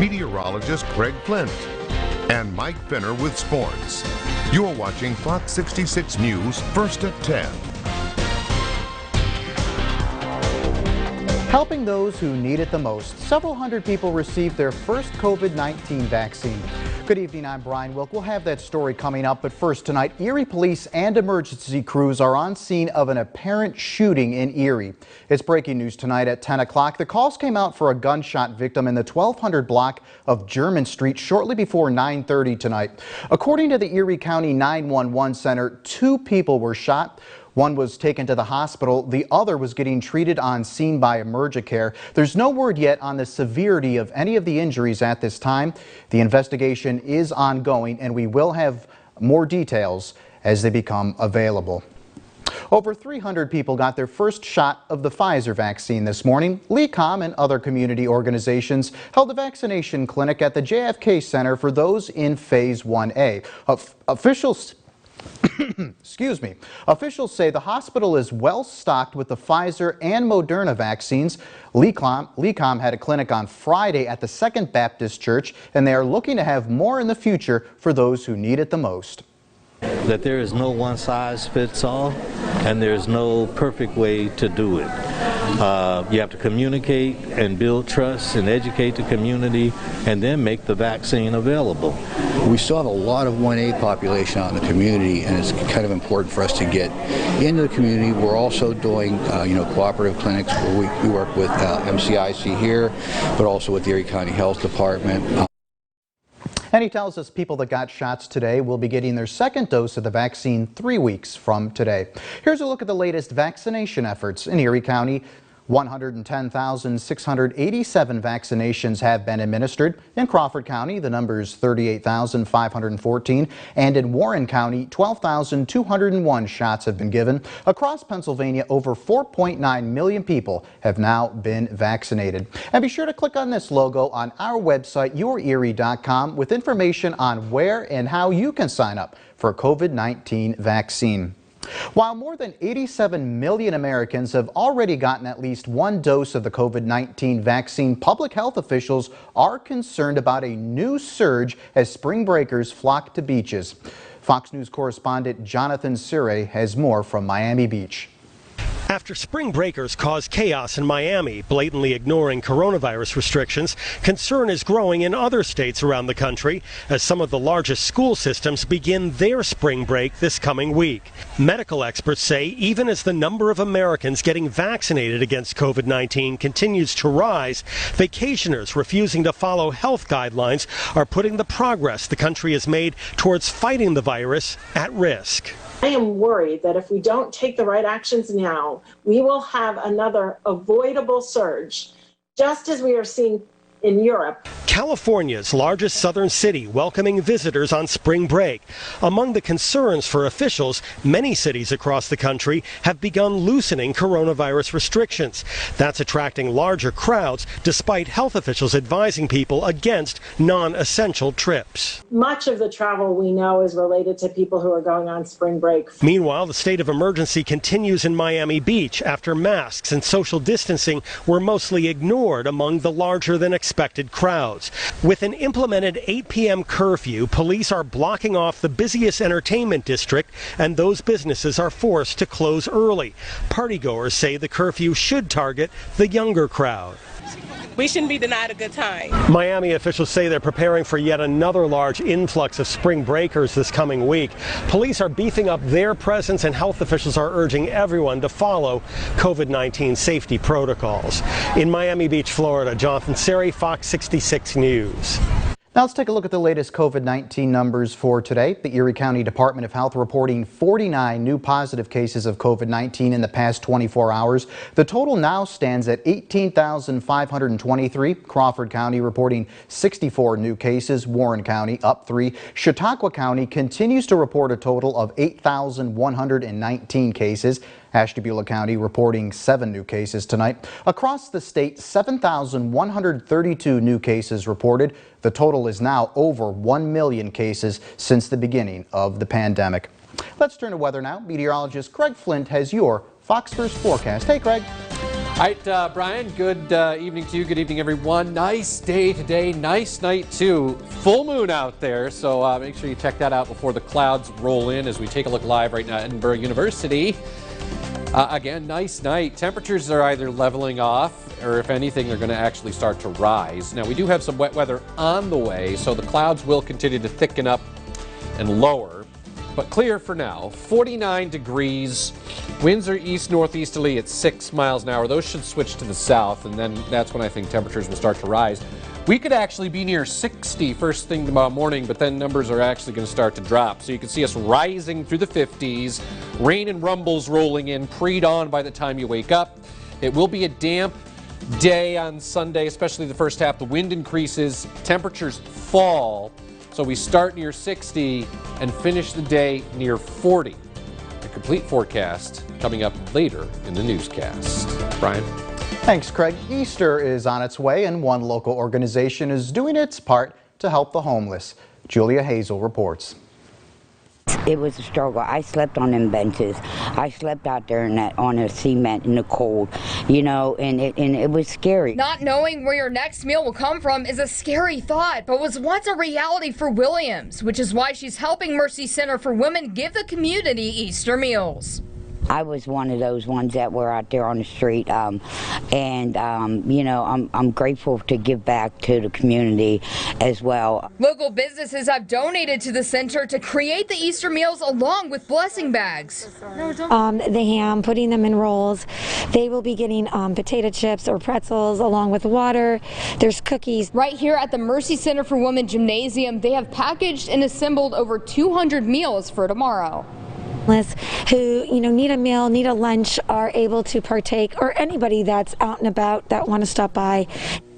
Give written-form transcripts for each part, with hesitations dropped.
meteorologist Craig Flint, and Mike Finner with sports. You're watching Fox 66 News First at 10. Helping those who need it the most. Several hundred people received their first COVID-19 vaccine. Good evening, I'm Brian Wilk. We'll have that story coming up, but first tonight, Erie police and emergency crews are on scene of an apparent shooting in Erie. It's breaking news tonight at 10 o'clock. The calls came out for a gunshot victim in the 1200 block of German Street shortly before 9:30 tonight. According to the Erie County 911 Center, 2 people were shot. One was taken to the hospital. The other was getting treated on scene by Emergicare. There's no word yet on the severity of any of the injuries at this time. The investigation is ongoing, and we will have more details as they become available. Over 300 people got their first shot of the Pfizer vaccine this morning. LECOM and other community organizations held a vaccination clinic at the JFK Center for those in Phase 1A. Officials say the hospital is well stocked with the Pfizer and Moderna vaccines. LECOM had a clinic on Friday at the Second Baptist Church, and they are looking to have more in the future for those who need it the most. That there is no one size fits all, and there's no perfect way to do it. You have to communicate and build trust and educate the community, and then make the vaccine available. We still have a lot of 1A population out in the community, and it's kind of important for us to get into the community. We're also doing cooperative clinics where we work with MCIC here, but also with the Erie County Health Department. And he tells us people that got shots today will be getting their second dose of the vaccine 3 weeks from today. Here's a look at the latest vaccination efforts in Erie County. 110,687 vaccinations have been administered. In Crawford County, the number is 38,514, and in Warren County, 12,201 shots have been given. Across Pennsylvania, over 4.9 million people have now been vaccinated. And be sure to click on this logo on our website, yourerie.com, with information on where and how you can sign up for a COVID-19 vaccine. While more than 87 million Americans have already gotten at least one dose of the COVID-19 vaccine, public health officials are concerned about a new surge as spring breakers flock to beaches. Fox News correspondent Jonathan Sire has more from Miami Beach. After spring breakers caused chaos in Miami, blatantly ignoring coronavirus restrictions, concern is growing in other states around the country as some of the largest school systems begin their spring break this coming week. Medical experts say even as the number of Americans getting vaccinated against COVID-19 continues to rise, vacationers refusing to follow health guidelines are putting the progress the country has made towards fighting the virus at risk. I am worried that if we don't take the right actions now, we will have another avoidable surge, just as we are seeing in Europe. California's largest southern city welcoming visitors on spring break. Among the concerns for officials, many cities across the country have begun loosening coronavirus restrictions. That's attracting larger crowds despite health officials advising people against non-essential trips. Much of the travel we know is related to people who are going on spring break. Meanwhile, the state of emergency continues in Miami Beach after masks and social distancing were mostly ignored among the larger than expected crowds. With an implemented 8 p.m. curfew, police are blocking off the busiest entertainment district, and those businesses are forced to close early. Partygoers say the curfew should target the younger crowd. We shouldn't be denied a good time. Miami officials say they're preparing for yet another large influx of spring breakers this coming week. Police are beefing up their presence, and health officials are urging everyone to follow COVID-19 safety protocols. In Miami Beach, Florida, Jonathan Siri, Fox 66 News. Now let's take a look at the latest COVID-19 numbers for today. The Erie County Department of Health reporting 49 new positive cases of COVID-19 in the past 24 hours. The total now stands at 18,523. Crawford County reporting 64 new cases. Warren County up 3. Chautauqua County continues to report a total of 8,119 cases. Ashtabula County reporting 7 new cases tonight. Across the state, 7,132 new cases reported. The total is now over 1 million cases since the beginning of the pandemic. Let's turn to weather now. Meteorologist Craig Flint has your Fox First forecast. Hey, Craig. All right, Brian, good evening to you. Good evening, everyone. Nice day today. Nice night, too. Full moon out there, so make sure you check that out before the clouds roll in as we take a look live right now at Edinburgh University. Again, nice night. Temperatures are either leveling off, or if anything, they're going to actually start to rise. Now, we do have some wet weather on the way, so the clouds will continue to thicken up and lower. But clear for now. 49 degrees. Winds are east-northeasterly at 6 miles an hour. Those should switch to the south, and then that's when I think temperatures will start to rise. We could actually be near 60 first thing tomorrow morning, but then numbers are actually going to start to drop. So you can see us rising through the 50s, rain and rumbles rolling in pre-dawn by the time you wake up. It will be a damp day on Sunday, especially the first half. The wind increases, temperatures fall. So we start near 60 and finish the day near 40. A complete forecast coming up later in the newscast. Brian? Thanks, Craig. Easter is on its way, and one local organization is doing its part to help the homeless. Julia Hazel reports. It was a struggle. I slept on them benches. I slept out there on the cement in the cold, you know, and it was scary. Not knowing where your next meal will come from is a scary thought, but was once a reality for Williams, which is why she's helping Mercy Center for Women give the community Easter meals. I was one of those ones that were out there on the street, you know, I'm grateful to give back to the community as well. Local businesses have donated to the center to create the Easter meals along with blessing bags. The ham, putting them in rolls. They will be getting potato chips or pretzels along with water. There's cookies. Right here at the Mercy Center for Women Gymnasium, they have packaged and assembled over 200 meals for tomorrow. Who, you know, need a meal, need a lunch, are able to partake, or anybody that's out and about that want to stop by.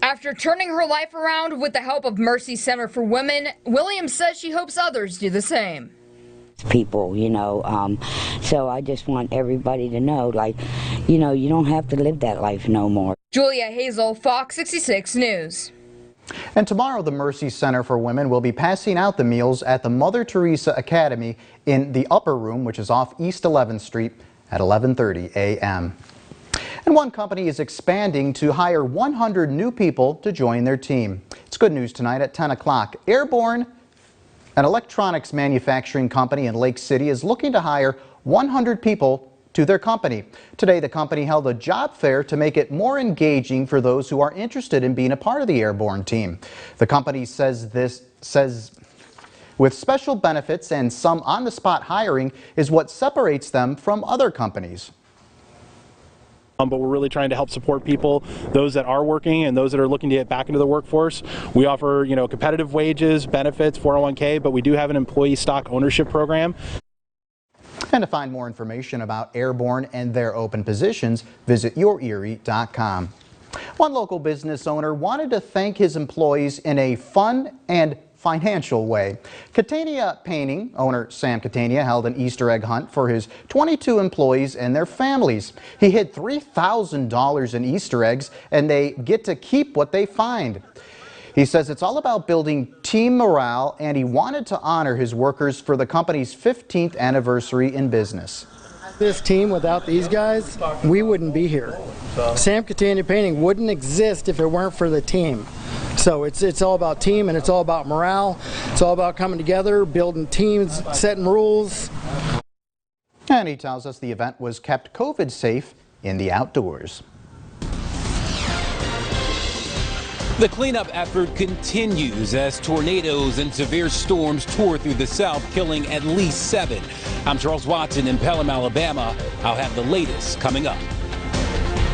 After turning her life around with the help of Mercy Center for Women, Williams says she hopes others do the same. People, you know, so I just want everybody to know, like, you know, you don't have to live that life no more. Julia Hazel, Fox 66 News. And tomorrow, the Mercy Center for Women will be passing out the meals at the Mother Teresa Academy in the upper room, which is off East 11th Street at 11:30 a.m. And one company is expanding to hire 100 new people to join their team. It's good news tonight at 10 o'clock. Airborne, an electronics manufacturing company in Lake City, is looking to hire 100 people to their company. Today, the company held a job fair to make it more engaging for those who are interested in being a part of the Airborne team. The company says with special benefits and some on-the-spot hiring is what separates them from other companies. But we're really trying to help support people, those that are working and those that are looking to get back into the workforce. We offer, you know, competitive wages, benefits, 401k, but we do have an employee stock ownership program. And to find more information about Airborne and their open positions, visit yourerie.com. One local business owner wanted to thank his employees in a fun and financial way. Catania Painting owner Sam Catania held an Easter egg hunt for his 22 employees and their families. He hid $3,000 in Easter eggs, and they get to keep what they find. He says it's all about building team morale, and he wanted to honor his workers for the company's 15th anniversary in business. This team, without these guys, we wouldn't be here. Sam Catania Painting wouldn't exist if it weren't for the team. So it's all about team, and it's all about morale. It's all about coming together, building teams, setting rules. And he tells us the event was kept COVID safe in the outdoors. The cleanup effort continues as tornadoes and severe storms tore through the South, killing at least 7. I'm Charles Watson in Pelham, Alabama. I'll have the latest coming up.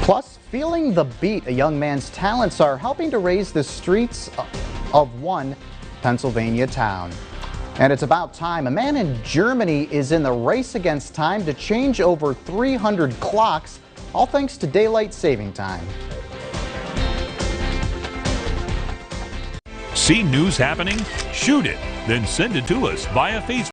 Plus, feeling the beat, a young man's talents are helping to raise the streets of one Pennsylvania town. And it's about time. A man in Germany is in the race against time to change over 300 clocks, all thanks to daylight saving time. See news happening? Shoot it, then send it to us via Facebook.